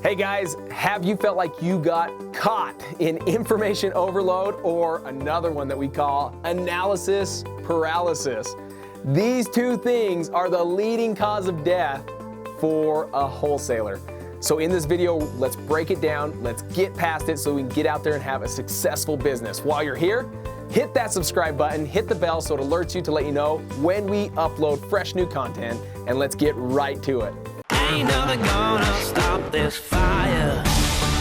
Hey guys, have you felt like you got caught in information overload, or another one that we call analysis paralysis? These two things are the leading cause of death for a wholesaler. So in this video, let's break it down, let's get past it so we can get out there and have a successful business. While you're here, hit that subscribe button, hit the bell so it alerts you to let you know when we upload fresh new content, and let's get right to it. Ain't nothing gonna stop this fire.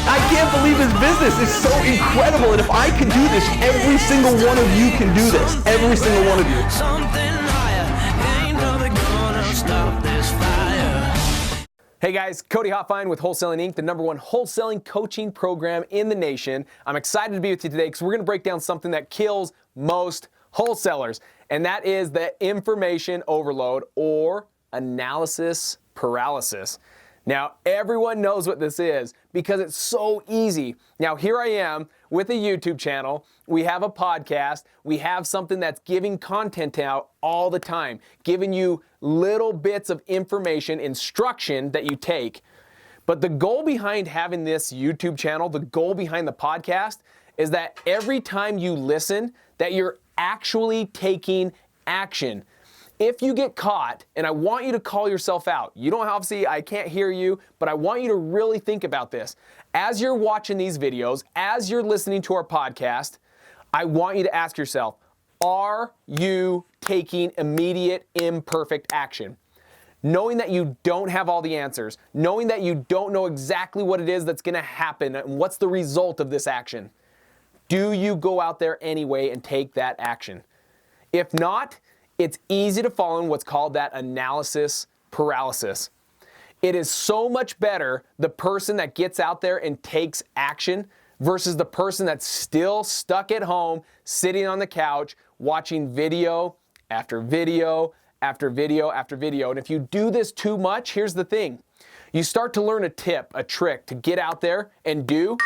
I can't believe his business is so incredible, and if I can do this, every single one of you can do this. Every single one of you. Something higher. Ain't nothing gonna stop this fire. Hey guys, Cody Hofhine with Wholesaling Inc., the #1 wholesaling coaching program in the nation. I'm excited to be with you today because we're going to break down something that kills most wholesalers, and that is the information overload or analysis paralysis. Now, everyone knows what this is because it's so easy. Now, here I am with a YouTube channel. We have a podcast. We have something that's giving content out all the time, giving you little bits of information, instruction that you take. But the goal behind having this YouTube channel, the goal behind the podcast, is that every time you listen, that you're actually taking action. If you get caught, and I want you to call yourself out, you don't have to see, I can't hear you, but I want you to really think about this. As you're watching these videos, as you're listening to our podcast, I want you to ask yourself, are you taking immediate, imperfect action? Knowing that you don't have all the answers, knowing that you don't know exactly what it is that's gonna happen and what's the result of this action. Do you go out there anyway and take that action? If not, it's easy to fall in what's called that analysis paralysis. It is so much better the person that gets out there and takes action versus the person that's still stuck at home, sitting on the couch, watching video after video after video after video. And if you do this too much, here's the thing. You start to learn a tip, a trick to get out there and do,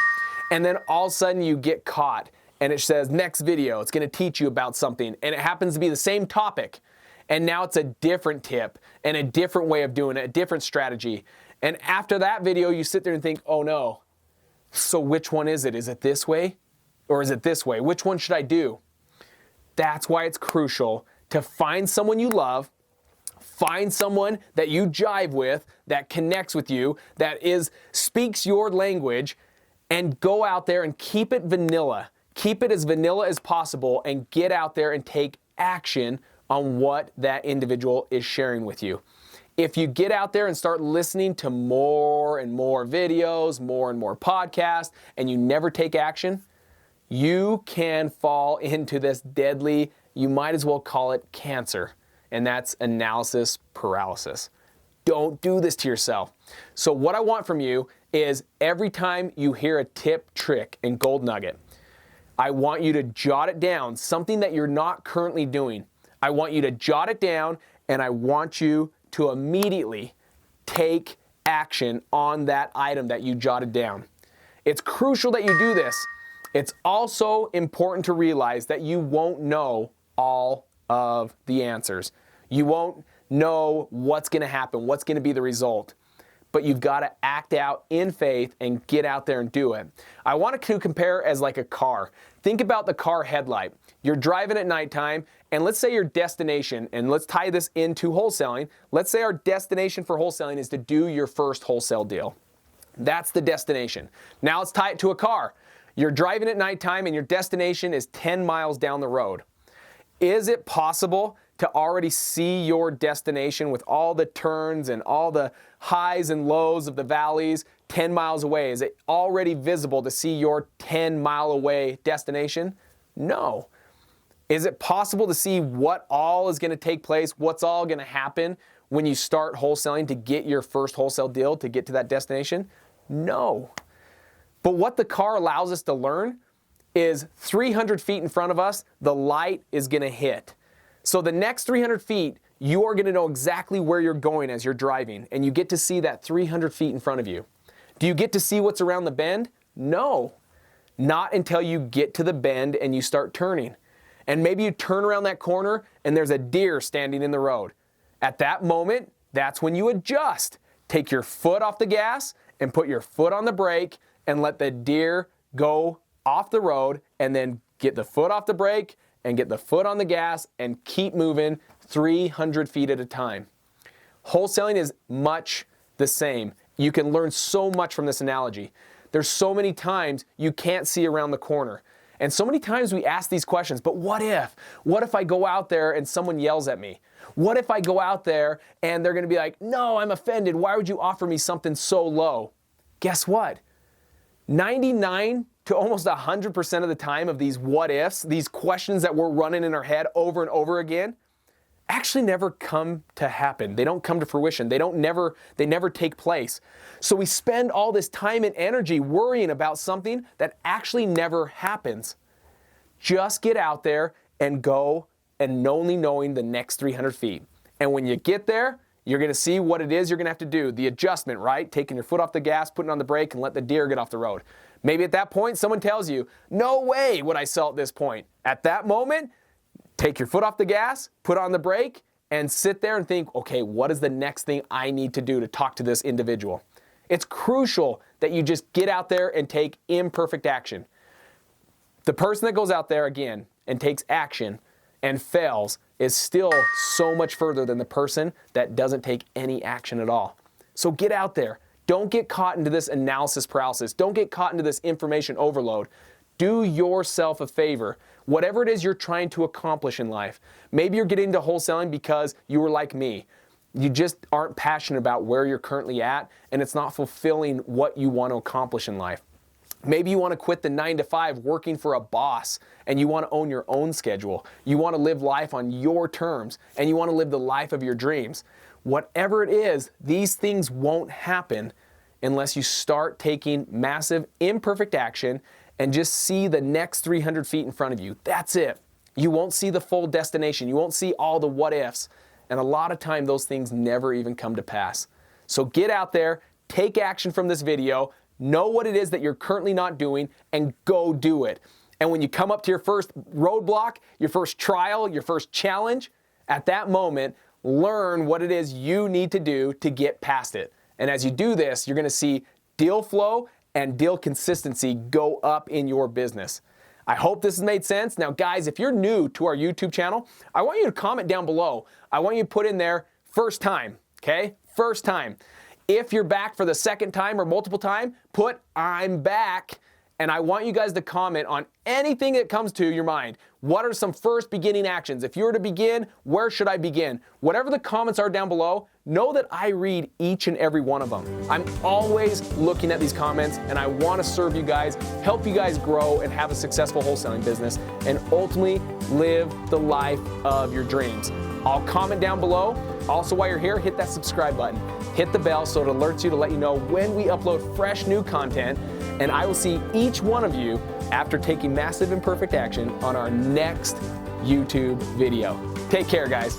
and then all of a sudden you get caught. And it says, next video, it's going to teach you about something. And it happens to be the same topic. And now it's a different tip and a different way of doing it, a different strategy. And after that video, you sit there and think, oh no, so which one is it? Is it this way or is it this way? Which one should I do? That's why it's crucial to find someone you love, find someone that you jive with, that connects with you, that speaks your language, and go out there and keep it vanilla. Keep it as vanilla as possible and get out there and take action on what that individual is sharing with you. If you get out there and start listening to more and more videos, more and more podcasts, and you never take action, you can fall into this deadly, you might as well call it cancer, and that's analysis paralysis. Don't do this to yourself. So what I want from you is every time you hear a tip, trick, and gold nugget, I want you to jot it down, something that you're not currently doing. I want you to jot it down, and I want you to immediately take action on that item that you jotted down. It's crucial that you do this. It's also important to realize that you won't know all of the answers. You won't know what's going to happen, what's going to be the result. But you've got to act out in faith and get out there and do it. I want to compare as like a car. Think about the car headlight. You're driving at nighttime, and let's say your destination, and let's tie this into wholesaling. Let's say our destination for wholesaling is to do your first wholesale deal. That's the destination. Now let's tie it to a car. You're driving at nighttime, and your destination is 10 miles down the road. Is it possible to already see your destination with all the turns and all the highs and lows of the valleys 10 miles away? Is it already visible to see your 10-mile away destination? No. Is it possible to see what all is going to take place, what's all going to happen when you start wholesaling to get your first wholesale deal to get to that destination? No. But what the car allows us to learn is 300 feet in front of us, the light is going to hit. So the next 300 feet, you are going to know exactly where you're going as you're driving, and you get to see that 300 feet in front of you. Do you get to see what's around the bend? No. Not until you get to the bend and you start turning. And maybe you turn around that corner and there's a deer standing in the road. At that moment, that's when you adjust. Take your foot off the gas and put your foot on the brake and let the deer go off the road, and then get the foot off the brake and get the foot on the gas and keep moving 300 feet at a time. Wholesaling is much the same. You can learn so much from this analogy. There's so many times you can't see around the corner. And so many times we ask these questions, but what if? What if I go out there and someone yells at me? What if I go out there and they're gonna be like, no, I'm offended. Why would you offer me something so low? Guess what? 99 to almost 100% of the time of these what ifs, these questions that we're running in our head over and over again, actually never come to happen. They don't come to fruition. They never take place. So we spend all this time and energy worrying about something that actually never happens. Just get out there and go, and only knowing the next 300 feet. And when you get there, you're gonna see what it is you're gonna have to do. The adjustment, right? Taking your foot off the gas, putting on the brake, and let the deer get off the road. Maybe at that point, someone tells you, no way would I sell at this point. At that moment, take your foot off the gas, put on the brake, and sit there and think, okay, what is the next thing I need to do to talk to this individual? It's crucial that you just get out there and take imperfect action. The person that goes out there again and takes action and fails is still so much further than the person that doesn't take any action at all. So get out there. Don't get caught into this analysis paralysis. Don't get caught into this information overload. Do yourself a favor. Whatever it is you're trying to accomplish in life. Maybe you're getting into wholesaling because you were like me. You just aren't passionate about where you're currently at, and it's not fulfilling what you want to accomplish in life. Maybe you want to quit the 9-to-5 working for a boss, and you want to own your own schedule. You want to live life on your terms, and you want to live the life of your dreams. Whatever it is, these things won't happen unless you start taking massive imperfect action and just see the next 300 feet in front of you. That's it. You won't see the full destination. You won't see all the what ifs. And a lot of time, those things never even come to pass. So get out there, take action from this video, know what it is that you're currently not doing, and go do it. And when you come up to your first roadblock, your first trial, your first challenge, at that moment, learn what it is you need to do to get past it. And as you do this, you're gonna see deal flow and deal consistency go up in your business. I hope this has made sense. Now guys, if you're new to our YouTube channel, I want you to comment down below. I want you to put in there first time, okay? First time. If you're back for the second time or multiple time, put I'm back. And I want you guys to comment on anything that comes to your mind. What are some first beginning actions? If you were to begin, where should I begin? Whatever the comments are down below, know that I read each and every one of them. I'm always looking at these comments, and I want to serve you guys, help you guys grow and have a successful wholesaling business, and ultimately live the life of your dreams. I'll comment down below. Also, while you're here, hit that subscribe button. Hit the bell so it alerts you to let you know when we upload fresh new content. And I will see each one of you after taking massive imperfect action on our next YouTube video. Take care, guys.